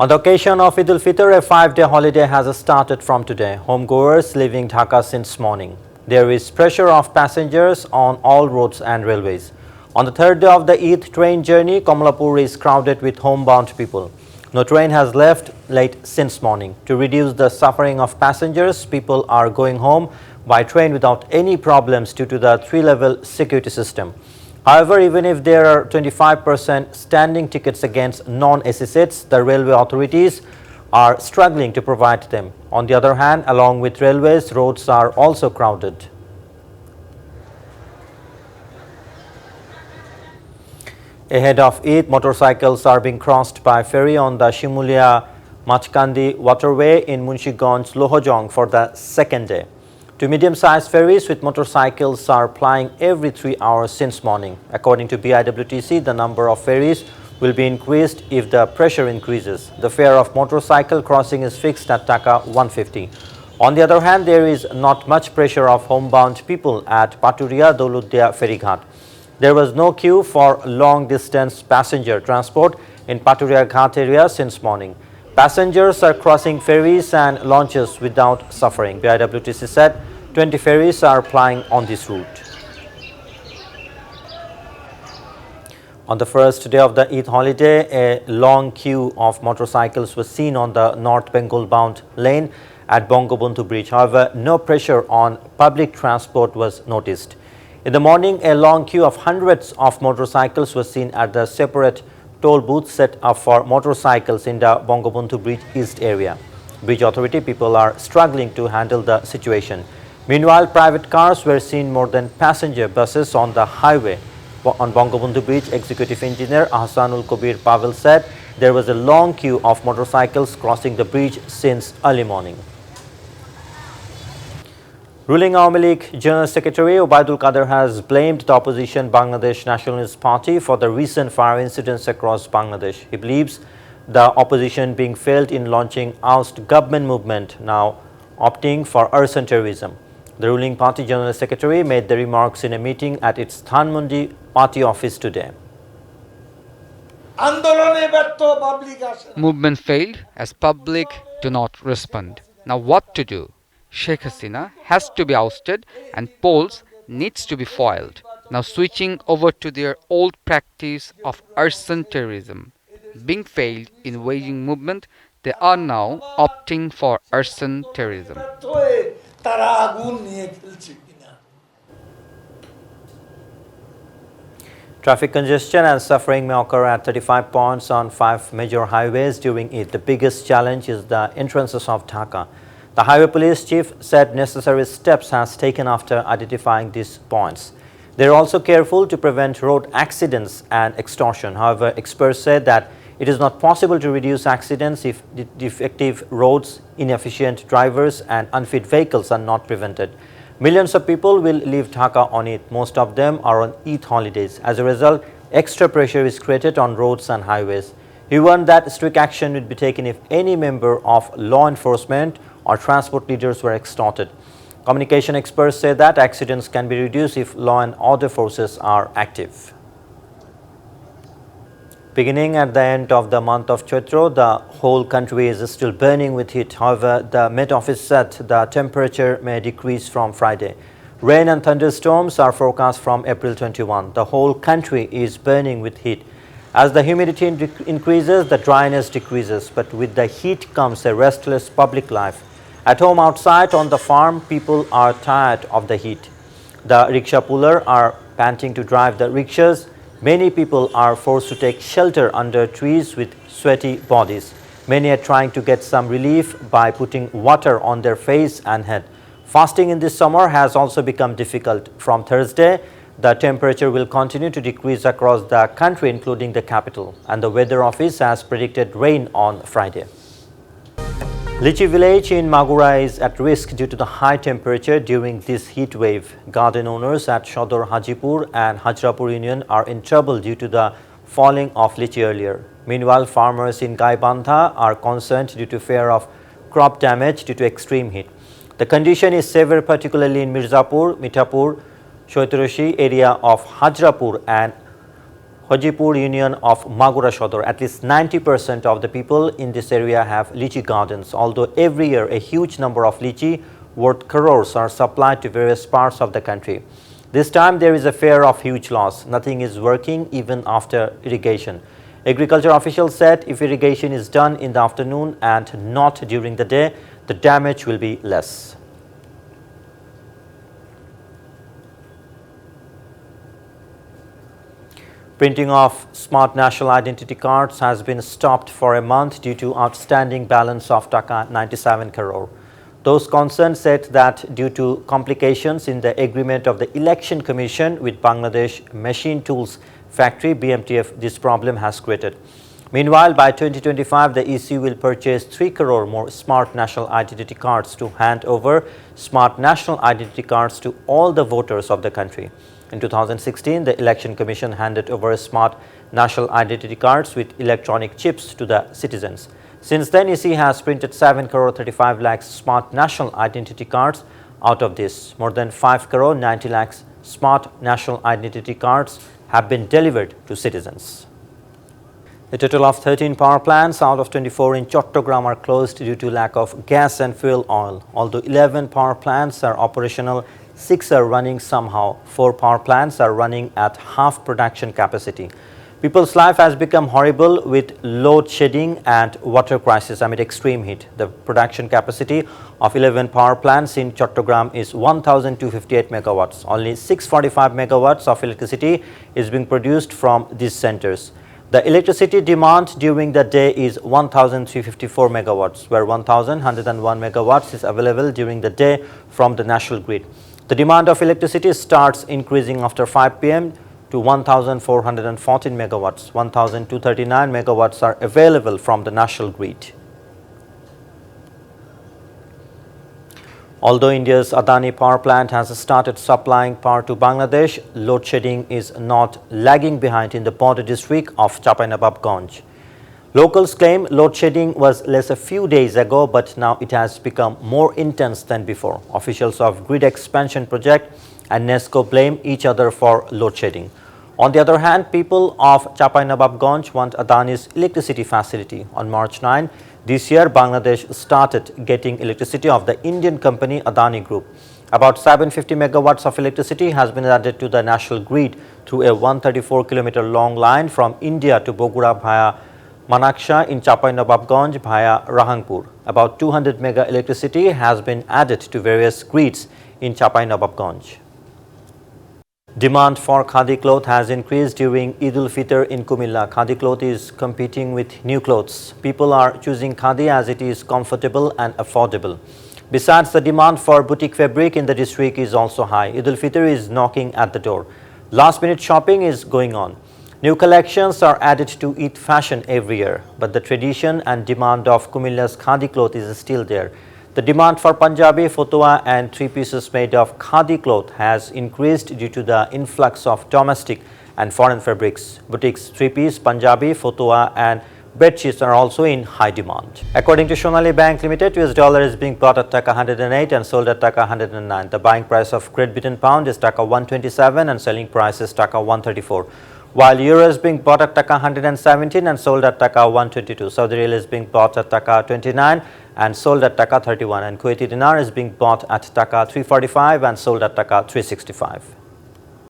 On the occasion of Eid al-Fitr, a 5-day holiday has started from today. Homegoers leaving Dhaka since morning. There is pressure of passengers on all roads and railways. On the third day of the Eid train journey, Kamalapur is crowded with homebound people. No train has left late since morning. To reduce the suffering of passengers, people are going home by train without any problems due to the 3-level security system. However, even if there are 25% standing tickets against non-AC seats, the railway authorities are struggling to provide them. On the other hand, along with railways, roads are also crowded. Ahead of Eid, motorcycles are being crossed by ferry on the Shimulia-Machkandi waterway in Munshiganj, Lohojong for the second day. Two medium-sized ferries with motorcycles are plying every 3 hours since morning. According to BIWTC, the number of ferries will be increased if the pressure increases. The fare of motorcycle crossing is fixed at Taka 150. On the other hand, there is not much pressure of homebound people at Paturia Doludia Ferryghat. There was no queue for long-distance passenger transport in Paturia Ghat area since morning. Passengers are crossing ferries and launches without suffering. BIWTC said 20 ferries are plying on this route. On the first day of the Eid holiday, a long queue of motorcycles was seen on the North Bengal bound lane at Bangabandhu Bridge. However, no pressure on public transport was noticed. In the morning, a long queue of hundreds of motorcycles was seen at the separate toll booth set up for motorcycles in the Bangabandhu Bridge East area. Bridge authority people are struggling to handle the situation. Meanwhile, private cars were seen more than passenger buses on the highway. On Bangabandhu Bridge, Executive Engineer Ahsanul Kabir Pavel said there was a long queue of motorcycles crossing the bridge since early morning. Ruling Awami League General Secretary Obaidul Qadir has blamed the opposition Bangladesh Nationalist Party for the recent fire incidents across Bangladesh. He believes the opposition being failed in launching oust government movement, now opting for arson terrorism. The ruling party General Secretary made the remarks in a meeting at its Dhanmondi party office today. Movement failed as public do not respond. Now what to do? Sheikh Hasina has to be ousted and polls needs to be foiled. Now switching over to their old practice of arson terrorism. Being failed in waging movement, they are now opting for arson terrorism. Traffic congestion and suffering may occur at 35 points on 5 major highways during Eid. The biggest challenge is the entrances of Dhaka. The Highway Police Chief said necessary steps has taken after identifying these points. They are also careful to prevent road accidents and extortion. However, experts said that it is not possible to reduce accidents if defective roads, inefficient drivers and unfit vehicles are not prevented. Millions of people will leave Dhaka on Eid. Most of them are on Eid holidays. As a result, extra pressure is created on roads and highways. He warned that strict action would be taken if any member of law enforcement or transport leaders were extorted. Communication experts say that accidents can be reduced if law and order forces are active. Beginning at the end of the month of Chaitra, the whole country is still burning with heat. However, the Met Office said the temperature may decrease from Friday. Rain and thunderstorms are forecast from April 21. The whole country is burning with heat. As the humidity increases, the dryness decreases. But with the heat comes a restless public life. At home, outside, on the farm, people are tired of the heat. The rickshaw pullers are panting to drive the rickshaws. Many people are forced to take shelter under trees with sweaty bodies. Many are trying to get some relief by putting water on their face and head. Fasting in this summer has also become difficult. From Thursday, the temperature will continue to decrease across the country, including the capital. And the Weather Office has predicted rain on Friday. Lichi village in Magura is at risk due to the high temperature during this heat wave. Garden owners at Shodor Hajipur and Hajrapur Union are in trouble due to the falling of lychee earlier. Meanwhile, farmers in Gaibandha are concerned due to fear of crop damage due to extreme heat. The condition is severe particularly in Mirzapur, Mithapur, Shoitoroshi area of Hajrapur and Hajipur Union of Magura Shodor. At least 90% of the people in this area have lychee gardens, although every year a huge number of lychee worth crores are supplied to various parts of the country. This time there is a fear of huge loss. Nothing is working even after irrigation. Agriculture officials said if irrigation is done in the afternoon and not during the day, the damage will be less. Printing of smart national identity cards has been stopped for a month due to outstanding balance of Taka 97 crore. Those concerned said that due to complications in the agreement of the Election Commission with Bangladesh Machine Tools Factory BMTF, this problem has created. Meanwhile, by 2025, the EC will purchase 3 crore more smart national identity cards to hand over smart national identity cards to all the voters of the country. In 2016, the Election Commission handed over smart national identity cards with electronic chips to the citizens. Since then, EC has printed 7 crore 35 lakhs smart national identity cards. Out of this, more than 5 crore 90 lakhs smart national identity cards have been delivered to citizens. A total of 13 power plants out of 24 in Chattogram are closed due to lack of gas and fuel oil. Although 11 power plants are operational, 6 are running somehow. 4 power plants are running at half production capacity. People's life has become horrible with load shedding and water crisis amid extreme heat. The production capacity of 11 power plants in Chattogram is 1,258 megawatts. Only 645 megawatts of electricity is being produced from these centers. The electricity demand during the day is 1,354 megawatts, where 1,101 megawatts is available during the day from the national grid. The demand of electricity starts increasing after 5 p.m. to 1,414 megawatts. 1,239 megawatts are available from the national grid. Although India's Adani power plant has started supplying power to Bangladesh, load shedding is not lagging behind in the border district of Chapainababganj. Locals claim load shedding was less a few days ago, but now it has become more intense than before. Officials of Grid Expansion Project and NESCO blame each other for load shedding. On the other hand, people of Chapainababganj want Adani's electricity facility. On March 9, this year, Bangladesh started getting electricity of the Indian company Adani Group. About 750 megawatts of electricity has been added to the national grid through a 134-kilometer long line from India to Bogura via Manaksha in Chapainababganj via Rahangpur. About 200 mega electricity has been added to various grids in Chapainababganj. Demand for khadi cloth has increased during Eid ul-Fitr in Kumilla. Khadi cloth is competing with new clothes. People are choosing khadi as it is comfortable and affordable. Besides, the demand for boutique fabric in the district is also high. Eid ul-Fitr is knocking at the door. Last-minute shopping is going on. New collections are added to Eid fashion every year, but the tradition and demand of Kumilla's khadi cloth is still there. The demand for Punjabi, Fotua and 3 pieces made of khadi cloth has increased due to the influx of domestic and foreign fabrics. Boutiques, 3-piece, Punjabi, Fotua and bedsheets are also in high demand. According to Sonali Bank Limited, US dollar is being bought at Taka 108 and sold at Taka 109. The buying price of Great Britain pound is Taka 127 and selling price is Taka 134. While euro is being bought at Taka 117 and sold at Taka 122. Saudi Riyal is being bought at Taka 29 and sold at Taka 31. And Kuwaiti dinar is being bought at Taka 345 and sold at Taka 365.